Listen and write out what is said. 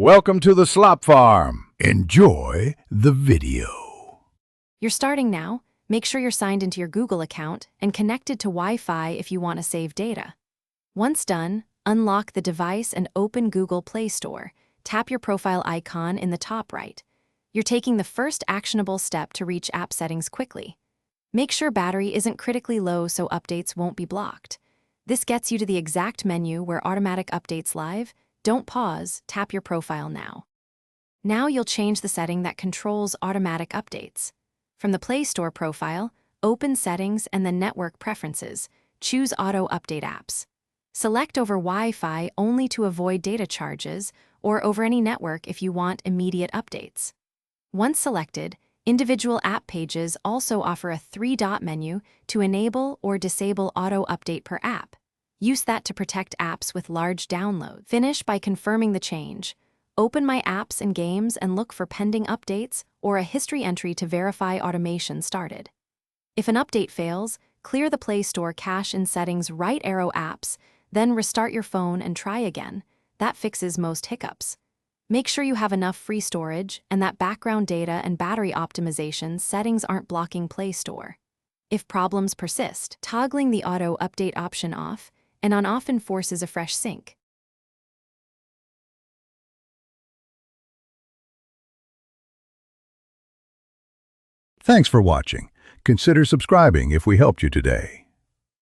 Welcome to the Slop Farm. Enjoy the video. You're starting now. Make sure you're signed into your Google account and connected to Wi-Fi if you want to save data. Once done, unlock the device and open Google Play Store. Tap your profile icon in the top right. You're taking the first actionable step to reach app settings quickly. Make sure battery isn't critically low so updates won't be blocked. This gets you to the exact menu where automatic updates live. Don't pause, tap your profile now. Now you'll change the setting that controls automatic updates. From the Play Store profile, open Settings and then Network Preferences. Choose Auto Update Apps. Select over Wi-Fi only to avoid data charges or over any network if you want immediate updates. Once selected, individual app pages also offer a three-dot menu to enable or disable auto update per app. Use that to protect apps with large downloads. Finish by confirming the change. Open My Apps and Games and look for pending updates or a history entry to verify automation started. If an update fails, clear the Play Store cache in Settings right arrow apps, then restart your phone and try again. That fixes most hiccups. Make sure you have enough free storage and that background data and battery optimization settings aren't blocking Play Store. If problems persist, toggling the auto update option off and on often forces a fresh sync. Thanks for watching. Consider subscribing if we helped you today.